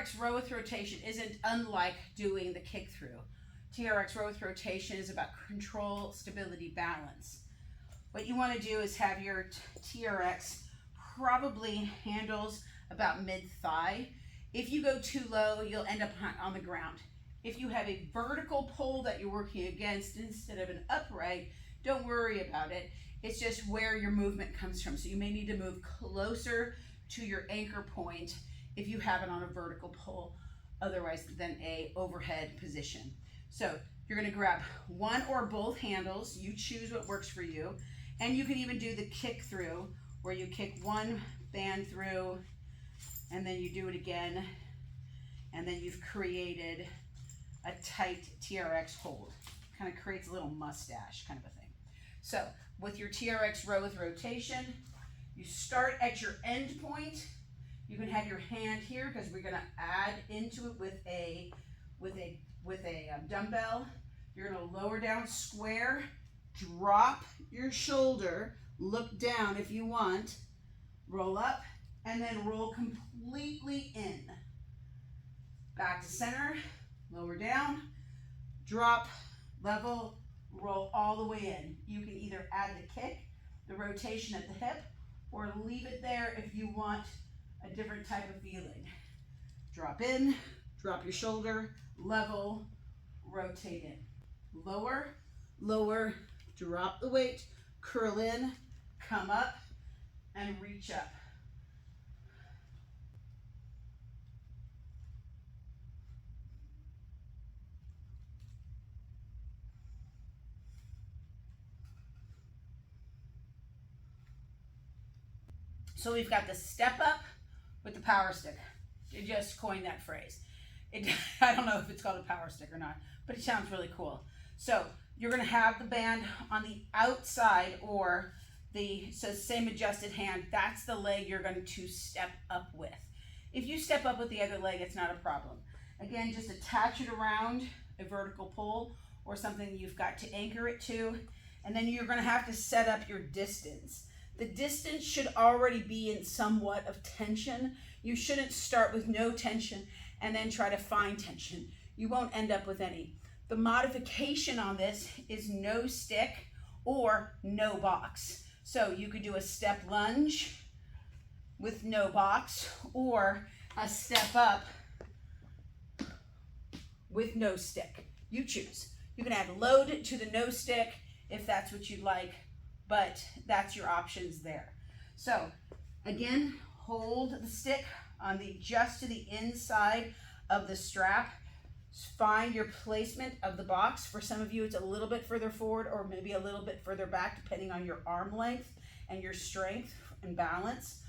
TRX row with rotation isn't unlike doing the kick through. TRX row with rotation is about control, stability, balance. What you want to do is have your TRX probably handles about mid-thigh. If you go too low, you'll end up on the ground. If you have a vertical pole that you're working against instead of an upright, don't worry about it. It's just where your movement comes from. So you may need to move closer to your anchor point if you have it on a vertical pole, otherwise than a overhead position. So you're going to grab one or both handles. You choose what works for you. And you can even do the kick through, where you kick one band through and then you do it again, and then you've created a tight TRX hold. Kind of creates a little mustache kind of a thing. So with your TRX row with rotation, you start at your end point. You can have your hand here because we're going to add into it with a dumbbell. You're going to lower down square, drop your shoulder, look down if you want, roll up, and then roll completely in. Back to center, lower down, drop, level, roll all the way in. You can either add the kick, the rotation at the hip, or leave it there if you want a different type of feeling. Drop in, drop your shoulder, level, rotate in. Lower, lower, drop the weight, curl in, come up, and reach up. So we've got the step up with the power stick. You just coined that phrase. I don't know if it's called a power stick or not, but it sounds really cool. So you're going to have the band on the outside, or so same adjusted hand, that's the leg you're going to step up with. If you step up with the other leg, it's not a problem. Again, just attach it around a vertical pole or something you've got to anchor it to, and then you're going to have to set up your distance. The distance should already be in somewhat of tension. You shouldn't start with no tension and then try to find tension. You won't end up with any. The modification on this is no stick or no box. So you could do a step lunge with no box, or a step up with no stick. You choose. You can add load to the no stick if that's what you'd like, but that's your options there. So again, hold the stick on just to the inside of the strap. Find your placement of the box. For some of you, it's a little bit further forward or maybe a little bit further back, depending on your arm length and your strength and balance.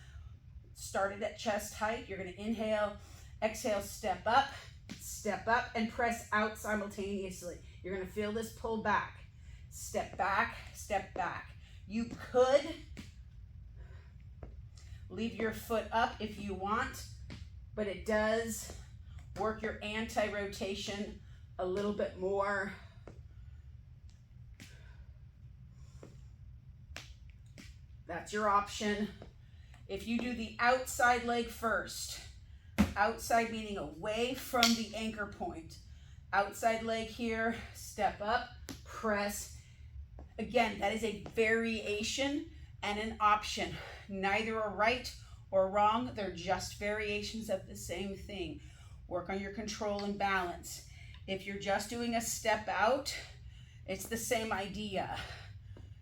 Start it at chest height. You're going to inhale, exhale, step up, and press out simultaneously. You're going to feel this pull back. Step back, step back. You could leave your foot up if you want, but it does work your anti-rotation a little bit more. That's your option. If you do the outside leg first, outside meaning away from the anchor point, outside leg here, step up, press. Again, that is a variation and an option. Neither are right or wrong. They're just variations of the same thing. Work on your control and balance. If you're just doing a step out, it's the same idea.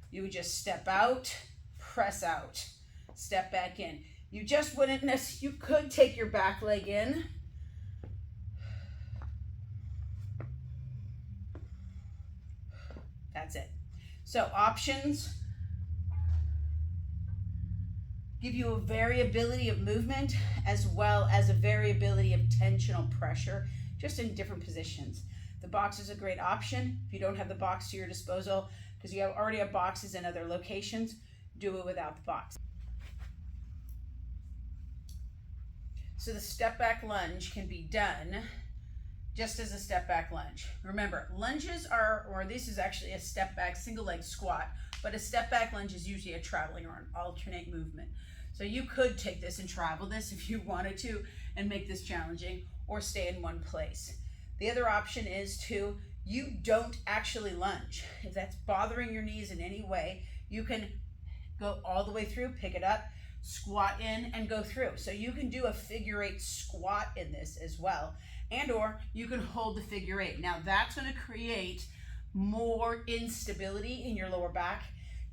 You would just step out, press out, step back in. You just wouldn't you could take your back leg in. That's it. So options give you a variability of movement as well as a variability of tensional pressure, just in different positions. The box is a great option. If you don't have the box to your disposal, because you already have boxes in other locations, do it without the box. So the step back lunge can be done just as a step back lunge. Remember, lunges are, or this is actually a step back single leg squat, but a step back lunge is usually a traveling or an alternate movement. So you could take this and travel this if you wanted to and make this challenging, or stay in one place. The other option is you don't actually lunge. If that's bothering your knees in any way, you can go all the way through, pick it up, squat in and go through. So you can do a figure eight squat in this as well, and or you can hold the figure eight. Now that's going to create more instability in your lower back,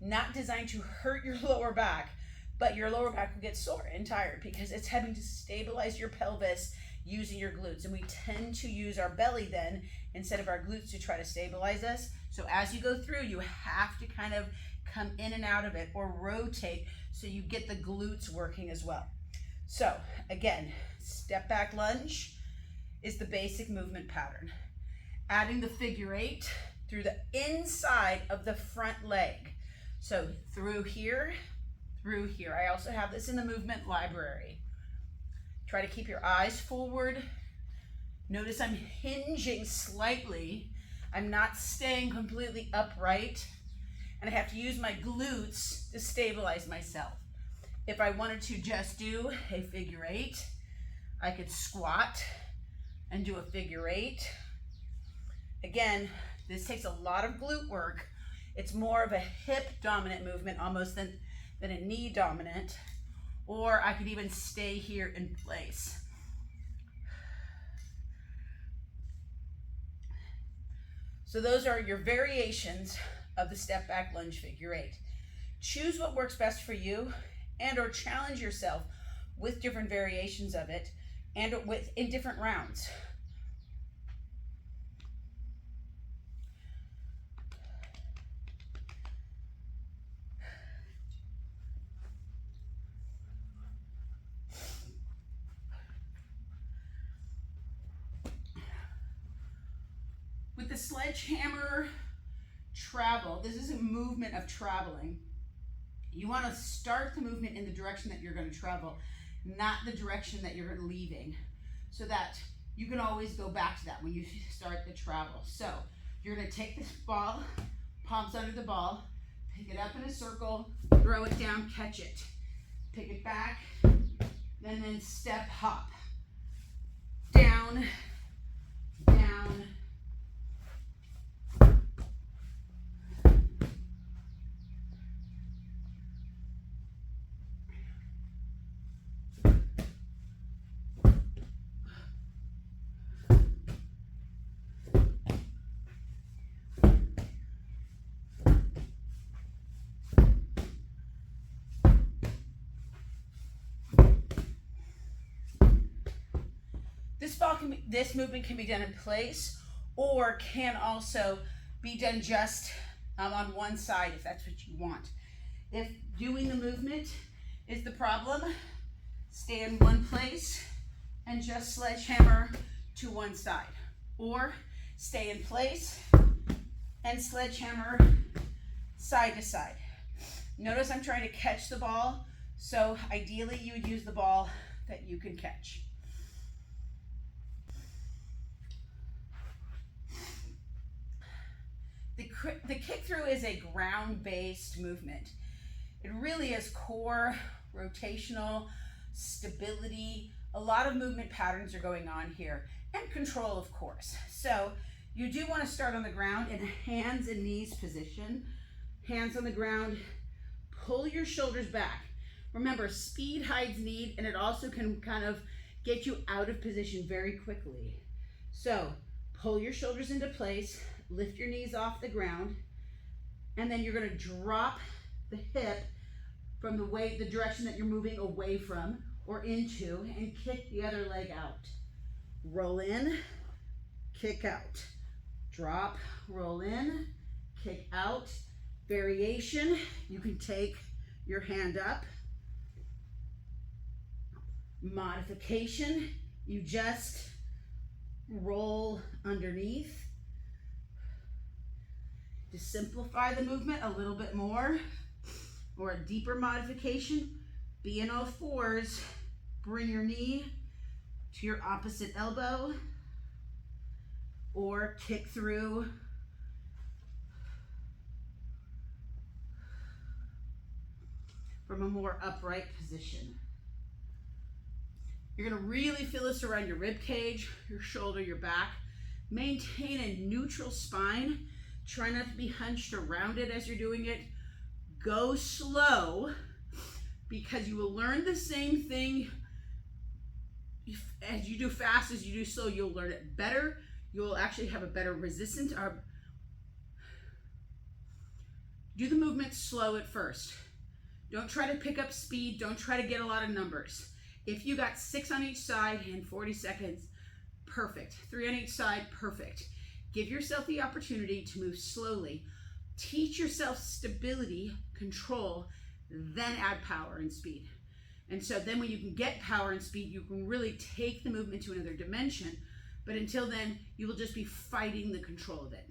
not designed to hurt your lower back, but your lower back will get sore and tired because it's having to stabilize your pelvis using your glutes. And we tend to use our belly then instead of our glutes to try to stabilize us. So as you go through, you have to kind of come in and out of it or rotate so you get the glutes working as well. So again, step back lunge is the basic movement pattern. Adding the figure eight through the inside of the front leg. So through here. I also have this in the movement library. Try to keep your eyes forward. Notice I'm hinging slightly. I'm not staying completely upright. And I have to use my glutes to stabilize myself. If I wanted to just do a figure eight, I could squat and do a figure eight. Again, this takes a lot of glute work. It's more of a hip dominant movement almost than a knee dominant. Or I could even stay here in place. So those are your variations of the step back lunge figure eight. Choose what works best for you and or challenge yourself with different variations of it and in different rounds. With the sledgehammer travel, this is a movement of traveling. You want to start the movement in the direction that you're going to travel, not the direction that you're leaving, so that you can always go back to that when you start the travel. So you're going to take this ball, palms under the ball, pick it up in a circle, throw it down, catch it, pick it back, and then step hop, down, down, this movement can be done in place or can also be done just on one side if that's what you want. If doing the movement is the problem, stay in one place and just sledgehammer to one side, or stay in place and sledgehammer side to side. Notice I'm trying to catch the ball, so ideally you would use the ball that you can catch. The kick through is a ground-based movement. It really is core, rotational, stability. A lot of movement patterns are going on here, and control, of course. So you do want to start on the ground in a hands and knees position. Hands on the ground, pull your shoulders back. Remember, speed hides need, and it also can kind of get you out of position very quickly. So pull your shoulders into place, lift your knees off the ground, and then you're going to drop the hip from the direction that you're moving away from or into, and kick the other leg out. Roll in, kick out. Drop, roll in, kick out. Variation, you can take your hand up. Modification, you just roll underneath. To simplify the movement a little bit more, or a deeper modification, be in all fours, bring your knee to your opposite elbow, or kick through. From a more upright position. You're gonna really feel this around your rib cage, your shoulder, your back. Maintain a neutral spine. Try not to be hunched around it as you're doing it. Go slow, because you will learn the same thing as you do fast as you do slow. You'll learn it better. You'll actually have a better resistance. Do the movement slow at first. Don't try to pick up speed. Don't try to get a lot of numbers. If you got 6 on each side in 40 seconds, perfect. 3 on each side, perfect. Give yourself the opportunity to move slowly. Teach yourself stability, control, then add power and speed. And so then when you can get power and speed, you can really take the movement to another dimension. But until then, you will just be fighting the control of it.